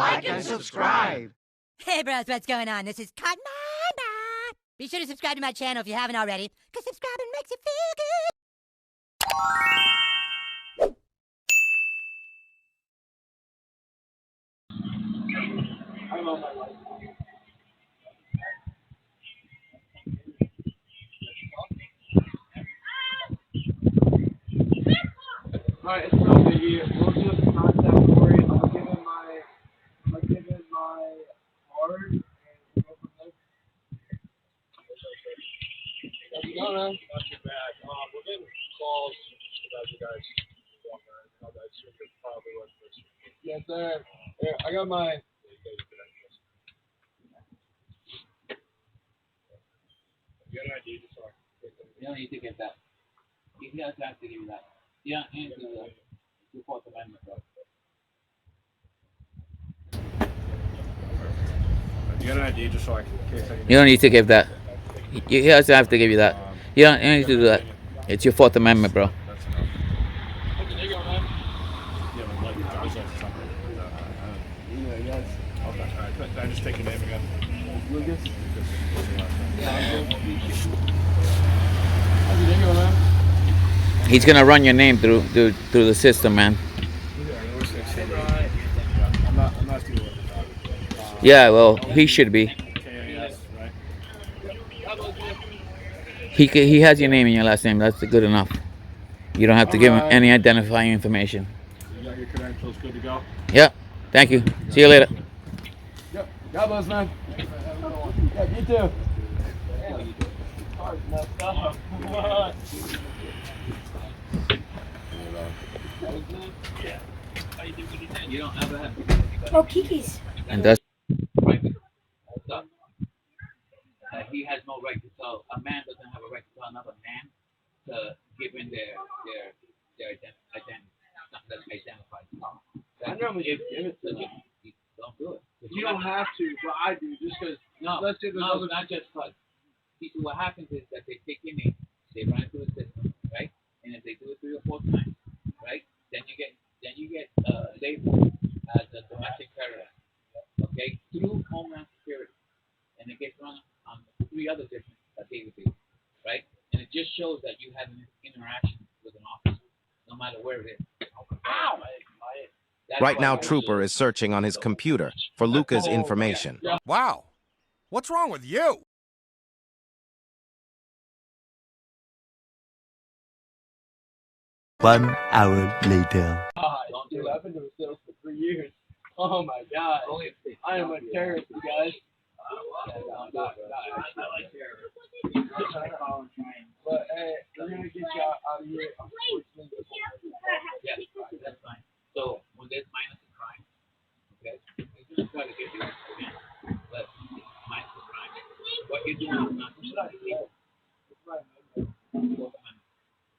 like, and subscribe. Hey bros, what's going on? This is Cotton. Be sure to subscribe to my channel if you haven't already, because subscribing makes you feel good. I'm on my life. Alright, it's no biggie. We'll just contact Corey. I'll give him my card and we'll go from there. How's it going, man? Not too bad. We're getting calls about you guys. I assume you're probably one person. Yes, sir. Here, I got my. You got an idea just so I can take them. You don't need to get that. He doesn't have to give you that. You don't need the Fourth Amendment, bro. You got an idea just so I can. You don't need to give that. He doesn't have to give you that. You don't need to do that. It's your Fourth Amendment, bro. That's enough. There you go, man. Yeah, but like, I was like something. Yes. Okay, alright. Can I just take your name again? Lucas. Yeah. How's your day going, man? He's gonna run your name through the system, man. I'm not too worried. Yeah, well, he should be. KAS, right? He has your name and your last name. That's good enough. You don't have to give him any identifying information. You got your credentials good to go? Yep. Thank you. See you later. Yep. God bless, man. Yeah, you too. You don't ever have to Oh, Kiki's. and that's private stuff. He has no right to tell. A man doesn't have a right to tell another man to give in their identity, something that's identified. I normally If give it to them. don't do it. You don't have to, but I do, just because. No, Let's say there's no, other. not just because. See, what happens is that they take your name, they run it through the system, right? And if they do it 3 or 4 times, right, then you get labeled as a domestic terrorist, okay, through Homeland Security, and it gets run on 3 other different databases, right? And it just shows that you had an interaction with an officer, no matter where it is. Ow! Right now, Trooper is searching on his computer for Luca's information. Wow. What's wrong with you? One hour later. Dude, I've been doing sales for 3 years. Oh my god. I am a terrorist, you guys. But hey, we're gonna get you out of here. Unfortunately. Yeah, that's fine. So when there's minus a crime, okay, you just try to get you again, but it's minus a crime. What you're doing is not illegal.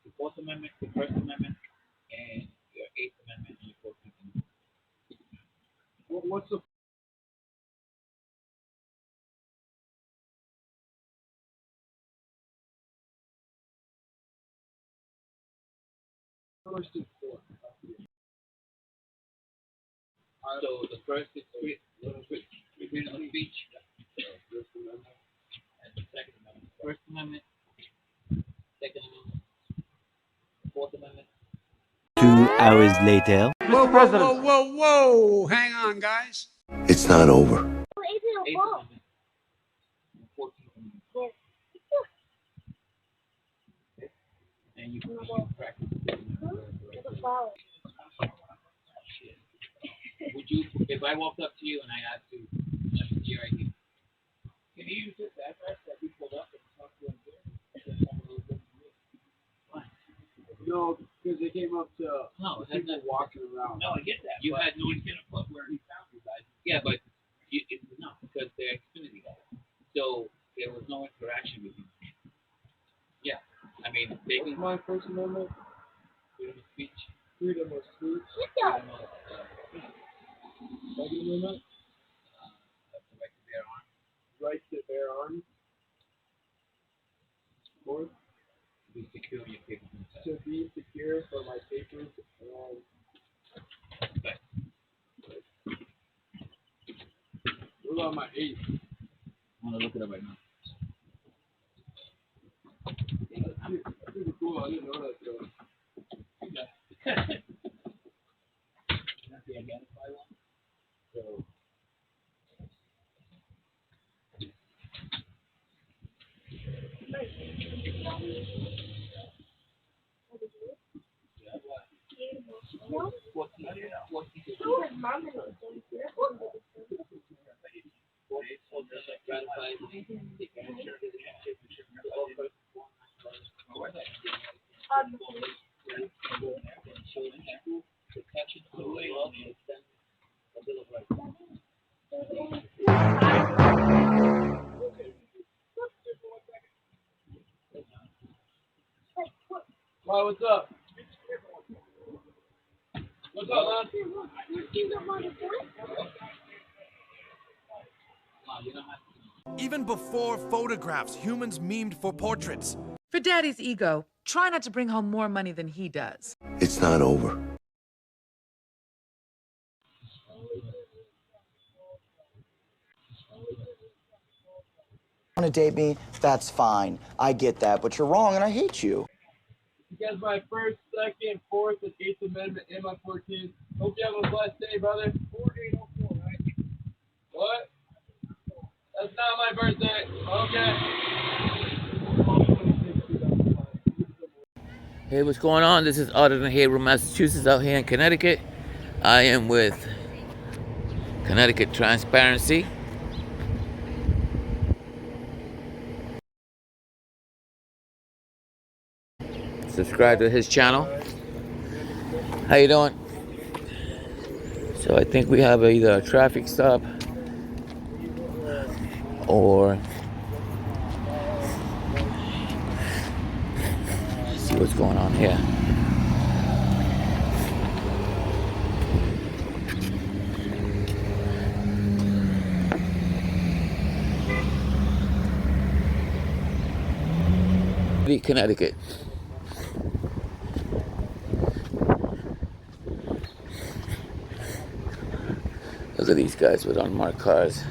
The Fourth Amendment, the First Amendment, and your Eighth Amendment, and your Fourth Amendment. What's the first and fourth? So the first is freedom of speech, and the Second Amendment. First Amendment, Second Amendment, Fourth Amendment. 2 hours later. Whoa, whoa, whoa, whoa, whoa. Hang on, guys. It's not over. Eighth Amendment, and 14th Amendment. And you practice. Would you, if I walked up to you and I asked you, let me see your ID, can you use this address that we pulled up and talk to them here? Fine. No, because they came up to No, it has people not- walking around. No, I get that. You had no intent to put where he found you guys. Yeah, but no, because they're Xfinity guys. So there was no interaction with you. Yeah, I mean, they What's can my First Amendment? freedom of speech. Freedom of speech. Freedom of, Second Amendment? the right to bear arms. Right to bear arms. Fourth, To be secure in your papers and stuff. to be secure for my papers and on my 8th. I'm gonna look it up right now. Pretty cool. I didn't know that though. That's the identify one. So. Wow, what's up? What's up, man? Even before photographs, humans memed for portraits. For Daddy's ego, try not to bring home more money than he does. It's not over. Want to date me? That's fine. I get that, but you're wrong and I hate you. Because my first, second, fourth, and 8th Amendment and my 14th. Hope you have a blessed day, brother. 4804, right? What? That's not my birthday. Okay. Hey, what's going on? This is Otto in Haverhill, Massachusetts, out here in Connecticut. I am with Connecticut Transparency. Subscribe to his channel. How you doing? So I think we have either a traffic stop or let's see what's going on here. Connecticut. Look at these guys with unmarked cars.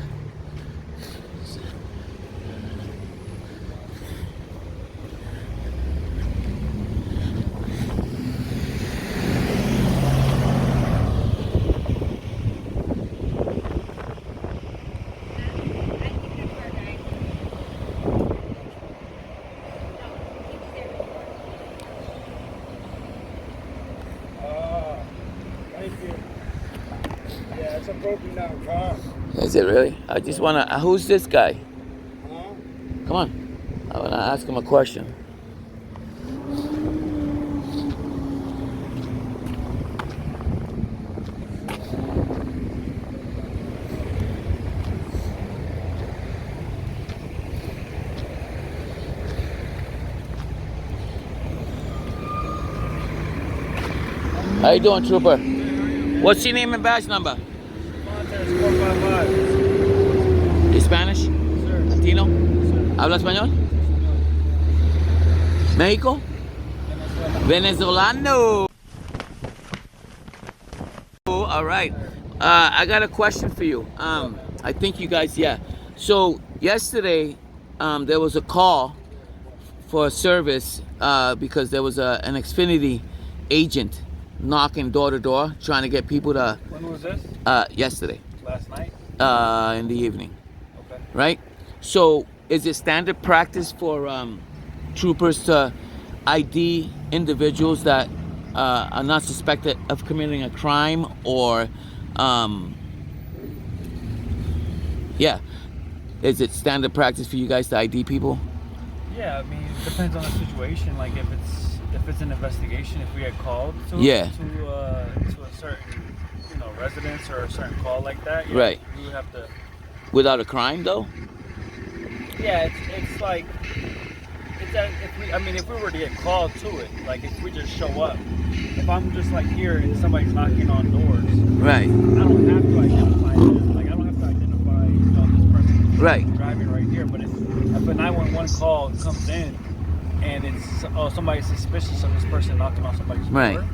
Thank you. Yeah, it's a broken down car. Is it really? I just wanna, who's this guy? Huh? Come on. I wanna ask him a question. How you doing, trooper? What's your name and badge number? ¿Y Spanish? Latino? ¿Habla español? México? Venezolano. All right. I got a question for you. I think you guys, yeah. So yesterday, there was a call for a service because there was an Xfinity agent knocking door to door, trying to get people to. When was this? Yesterday. Last night? In the evening. Okay. Right? So is it standard practice for troopers to ID individuals that are not suspected of committing a crime, or yeah, is it standard practice for you guys to ID people? Yeah, I mean, it depends on the situation. Like if it's an investigation, if we get called to Yeah. to a certain residence or a certain call like that, yeah, Right. we would have to. Without a crime though? Yeah, it's like if we were to get called to it, like if we just show up, if I'm just like here and somebody's knocking on doors, Right. I don't have to identify them. Like I don't have to identify this person Right. driving right here. But if a 911 call comes in and it's somebody's suspicious of this person knocking on somebody's Right. door,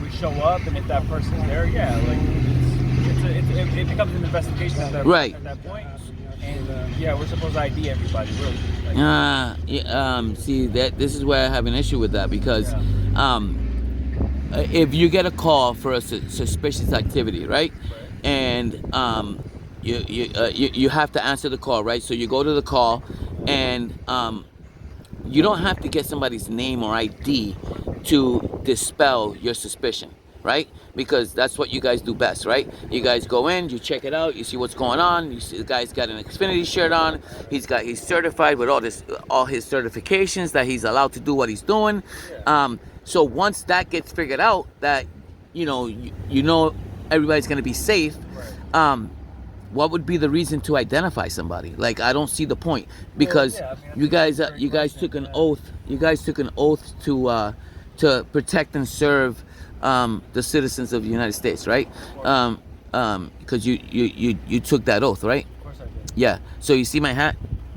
we show up, and if that person's there, yeah, like it becomes an investigation at that, Right. at that point. And yeah, we're supposed to ID everybody, really. See, this is where I have an issue with that because if you get a call for a suspicious activity, right? And you have to answer the call, right? So you go to the call, and you don't have to get somebody's name or ID to dispel your suspicion, right? Because that's what you guys do best, right? You guys go in, you check it out, you see what's going on. You see the guy's got an Xfinity shirt on. He's certified with all his certifications that he's allowed to do what he's doing. So once that gets figured out, that you know everybody's gonna be safe. What would be the reason to identify somebody? Like, I don't see the point, because you guys took an oath. You guys took an oath to protect and serve the citizens of the United States, right? Because you took that oath, right? Of course I did. Yeah. So you see my hat?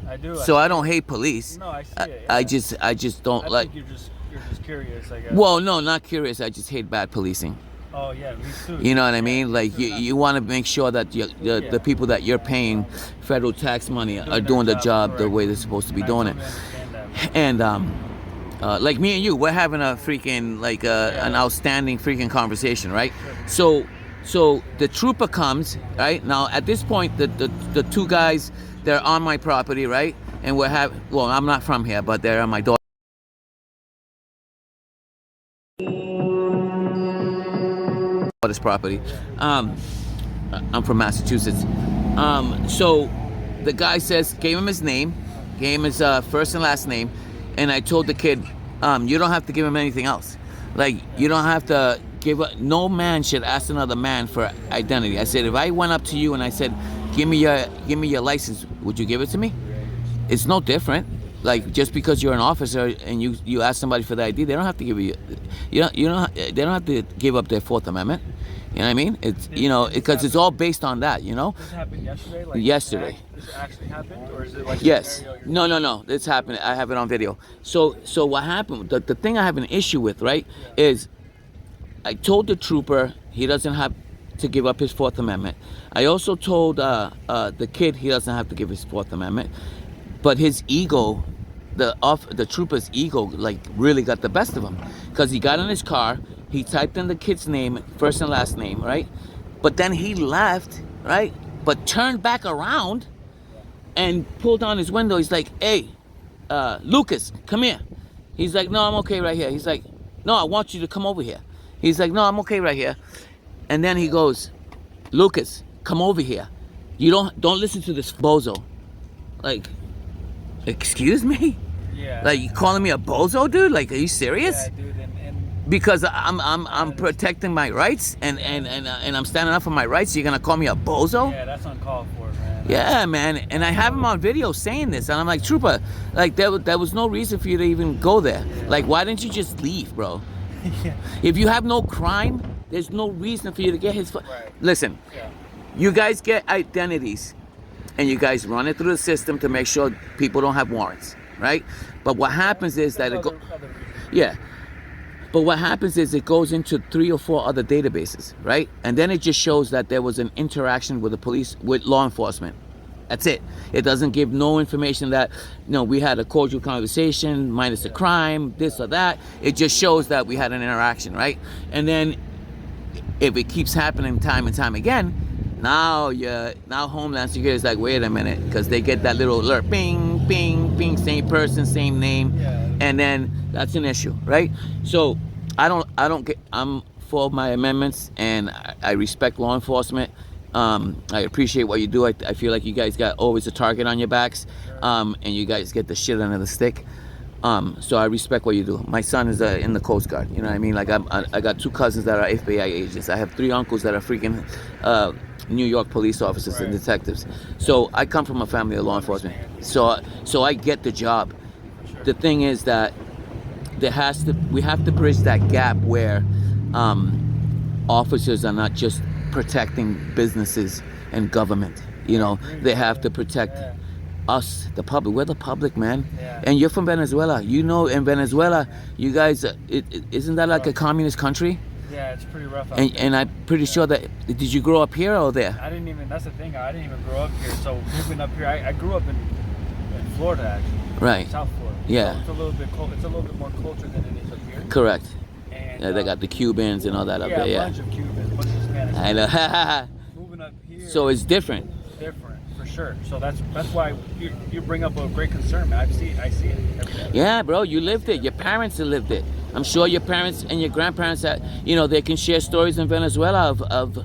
I do. So I don't hate police. No, I see it. Yeah. I just don't I like. think you're just curious, I guess. Well, no, not curious. I just hate bad policing. Oh yeah, me too. You know what I mean? Like you want to make sure that the people that you're paying federal tax money are doing the job the way they're supposed to be doing it. And like me and you, we're having a freaking an outstanding freaking conversation, right? So the trooper comes, right? Now at this point, the two guys, they're on my property, right? And well, I'm not from here, but they're on my daughter. This property. I'm from Massachusetts. So the guy gave him his name, gave him his first and last name, and I told the kid, you don't have to give him anything else. Like, you don't have to no man should ask another man for identity. I said, if I went up to you and I said, give me your license, would you give it to me? It's no different. Like, just because you're an officer and you ask somebody for the ID, they don't have to give you, they don't have to give up their Fourth Amendment. You know what I mean? It's because it's all based on that. You know. This happened yesterday. Yesterday. This actually happened, or is it like? Yes. No. This happened. I have it on video. So what happened? The thing I have an issue with, right, is I told the trooper he doesn't have to give up his Fourth Amendment. I also told the kid he doesn't have to give his Fourth Amendment. But his ego, the trooper's ego, like, really got the best of him, because he got in his car, he typed in the kid's name, first and last name, right? But then he left, right? But turned back around and pulled down his window. He's like, "Hey, Lucas, come here." He's like, "No, I'm okay right here." He's like, "No, I want you to come over here." He's like, "No, I'm okay right here." And then he goes, "Lucas, come over here. You don't listen to this bozo." Like, excuse me? Yeah. Like, you calling me a bozo, dude? Like, are you serious? Yeah, dude. Because I'm protecting my rights and I'm standing up for my rights. You're gonna call me a bozo? Yeah, that's uncalled for, man. Yeah, man. And I have him on video saying this, and I'm like, trooper, like, there was no reason for you to even go there. Like, why didn't you just leave, bro? Yeah. If you have no crime, there's no reason for you to get his. Right. Listen, you guys get identities, and you guys run it through the system to make sure people don't have warrants, right? But what happens is that But what happens is it goes into 3 or 4 other databases, right? And then it just shows that there was an interaction with the police, with law enforcement. That's it. It doesn't give no information that, we had a cordial conversation, minus a crime, this or that. It just shows that we had an interaction, right? And then if it keeps happening time and time again, now Homeland Security is like, wait a minute, because they get that little alert, ping, ping, ping, same person, same name, and then that's an issue, right? So I'm for my amendments, and I respect law enforcement. I appreciate what you do. I feel like you guys got always a target on your backs, and you guys get the shit under the stick. So I respect what you do. My son is in the Coast Guard. You know what I mean? Like, I got 2 cousins that are FBI agents. I have 3 uncles that are freaking New York police officers and detectives. So I come from a family of law enforcement. So I get the job. The thing is that we have to bridge that gap where officers are not just protecting businesses and government. They have to protect us, the public. We're the public, man. And you're from Venezuela. In Venezuela, you guys, isn't that like a communist country? Yeah, it's pretty rough out And there. and I'm pretty sure that, did you grow up here or there? I didn't even, that's the thing, I didn't even grow up here. So moving up here, I grew up in Florida actually. Right. South Florida. Yeah. So it's a little bit it's a little bit more culture than it is up here. Correct. And, Yeah, they got the Cubans and all that up yeah, there. a Yeah. bunch of Cubans, a bunch of Spanish. I know. Moving up here. So it's different. Different for sure. So that's why you bring up a great concern, man. I see it every day. Yeah, bro, you lived it. Your parents have lived it. I'm sure your parents and your grandparents that they can share stories in Venezuela of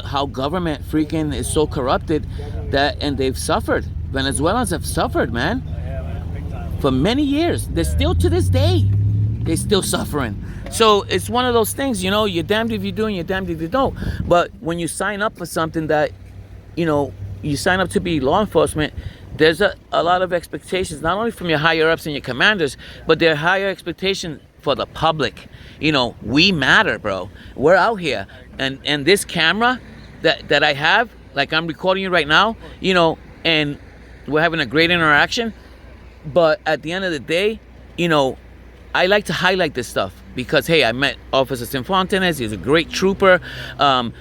how government freaking is so corrupted and they've suffered. Venezuelans have suffered, man. Yeah, man, big time. For many years. They're still to this day. They're still suffering. So it's one of those things, you're damned if you do and you're damned if you don't. But when you sign up for something that, you sign up to be law enforcement, there's a lot of expectations, not only from your higher ups and your commanders, but there are higher expectations for the public. We matter, bro. We're out here. And this camera that I have, like I'm recording you right now, and we're having a great interaction. But at the end of the day, I like to highlight this stuff because, hey, I met Officer Sinfontanes. He's a great trooper.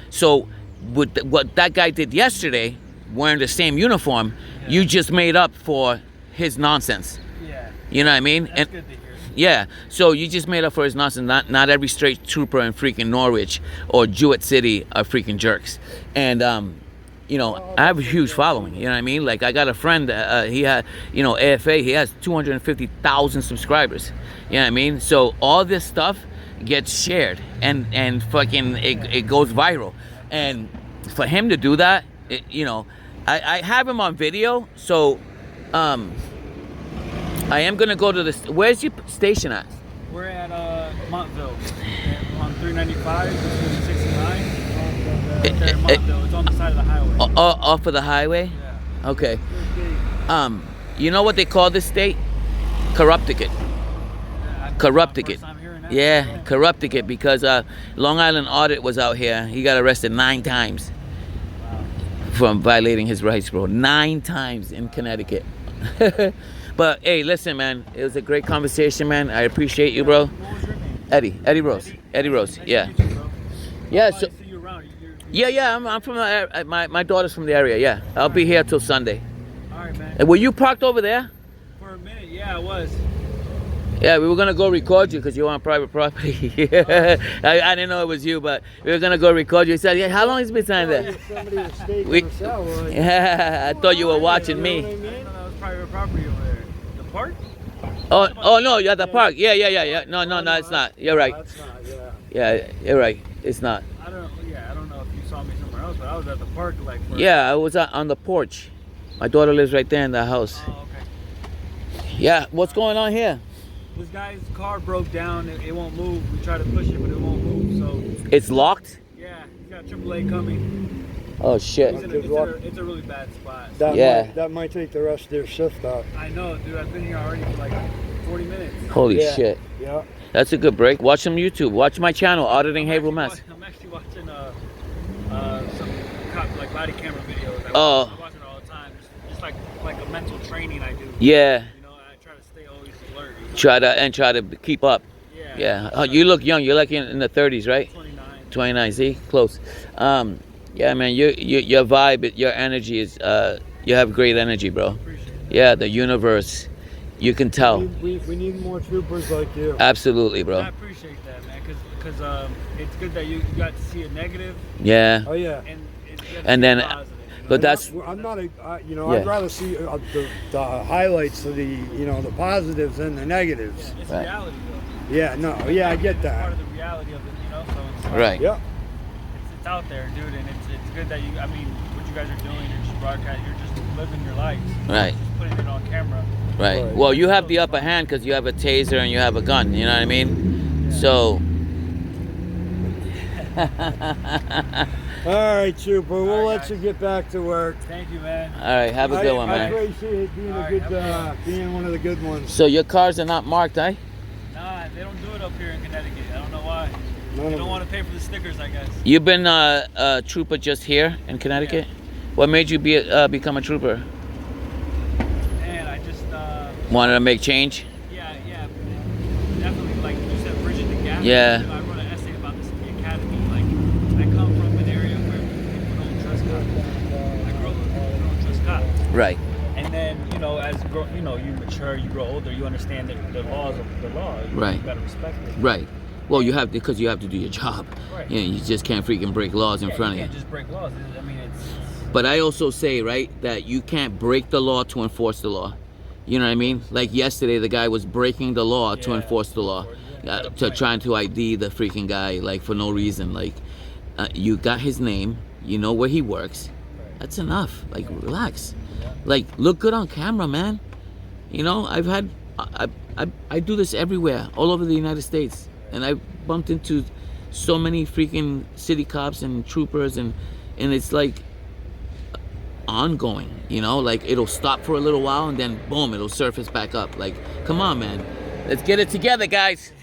So with what that guy did yesterday, wearing the same uniform, you just made up for his nonsense. Yeah. You know what I mean? That's good to hear. Yeah. So you just made up for his nonsense. Not every straight trooper in freaking Norwich or Jewett City are freaking jerks. And I have a huge following. You know what I mean? Like I got a friend. He had, AFA. He has 250,000 subscribers. You know what I mean? So all this stuff gets shared and fucking it goes viral. And for him to do that, I have him on video. So I am gonna go to this. Where's your station at? We're at Montville. On 395, 69. There in Montville. It's on the side of the highway. Off of the highway? Yeah. Okay. You know what they call this state? Corrupticate. Corrupticate. Yeah, corrupticate, because Long Island Audit was out here. He got arrested 9 times from violating his rights, bro. 9 times in Connecticut. But hey, listen, man, it was a great conversation, man. I appreciate you, bro. What was your name? Eddie Rose. Eddie Rose. Yeah. Nice to meet you, bro. Yeah. I So see you around. yeah. I'm from the, my daughter's from the area. Yeah. I'll be here till Sunday. All right, man. And were you parked over there? For a minute, yeah, I was. Yeah, we were gonna go record you because you're on private property. I didn't know it was you, but we were gonna go record you. He said, "Yeah, how long has it been time there?" Yeah, I thought you were watching me. I didn't know that was private property over there. The park? Oh no, you're at the park. Yeah. No, it's not. You're right. That's not, yeah. Yeah, you're right. It's not. I don't know if you saw me somewhere else, but I was at the park like for... Yeah, I was on the porch. My daughter lives right there in the house. Oh, okay. Yeah, what's going on here? This guy's car broke down. It won't move. We tried to push it, but it won't move. So It's locked? yeah, he's got AAA coming. Oh shit. It's a really bad spot. That might take the rest of their shift out. I know, dude. I've been here already for like 40 minutes. Holy shit. Yeah. That's a good break. Watch some YouTube. Watch my channel, Auditing Haverhill, Mass. I'm actually watching some like body camera videos. Oh. I watch it all the time. Just like a mental training I do. Yeah. You know, I try to stay always alert. Try to keep up. Yeah. Oh, you look young. You're like in the 30s, right? 29. 29. See, close. Yeah, man. Your vibe, your energy is. You have great energy, bro. Appreciate it. Yeah, the universe. You can tell. We need more troopers like you. Absolutely, bro. I appreciate that, man, because it's good that you got to see a negative. Yeah. Oh yeah. And it's good to And see then, a positive, you know? but that's. I'm not a. Yeah. I'd rather see the highlights of the the positives than the negatives. It's Right. reality, though. Yeah. No. Yeah. I get It's that. part of the reality of it, you know. So it's like, Right. Yeah. It's out there, dude, and it's good that you. I mean, what you guys are doing, you're just broadcasting, you're just living your life. Right. Just putting it on camera. Right. Well, you have the upper hand because you have a taser and you have a gun. You know what I mean? Yeah. So. All right, trooper. We'll All right, let guys. you get back to work. Thank you, man. All right. Have a good one, I man. appreciate it being All a right, good, have a good being one of the good ones. So your cars are not marked, eh? Nah, they don't do it up here in Connecticut. I don't know why. They don't want to pay for the stickers, I guess. You've been a trooper just here in Connecticut? What made you become a trooper? Man, I just Wanted to make change? yeah, definitely, like you said, bridging the gap. Yeah. I wrote an essay about Right. And then, you know, you mature, you grow older, you understand that the laws of the law. Right. You gotta respect it. Right. Well, you have because you have to do your job. Right. You know, you just can't freaking break laws in front of you. You can't just break laws. I mean, it's. But I also say, right, that you can't break the law to enforce the law. You know what I mean? Like yesterday, the guy was breaking the law to enforce the law, to trying to ID the freaking guy, like for no reason. Like, you got his name, you know where he works. That's enough. Like, relax. Like, look good on camera, man. You know, I do this everywhere, all over the United States, and I bumped into so many freaking city cops and troopers, and it's like ongoing, you know, like it'll stop for a little while and then boom, it'll surface back up. Like, come on, man, let's get it together, guys.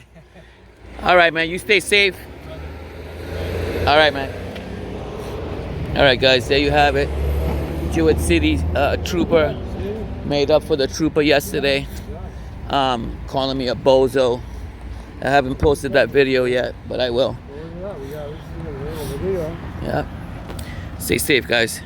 All right, man, you stay safe. All right, man. All right, guys, there you have it. Jewett City trooper made up for the trooper yesterday, calling me a bozo. I haven't posted that video yet, but I will. Yeah. Stay safe, guys.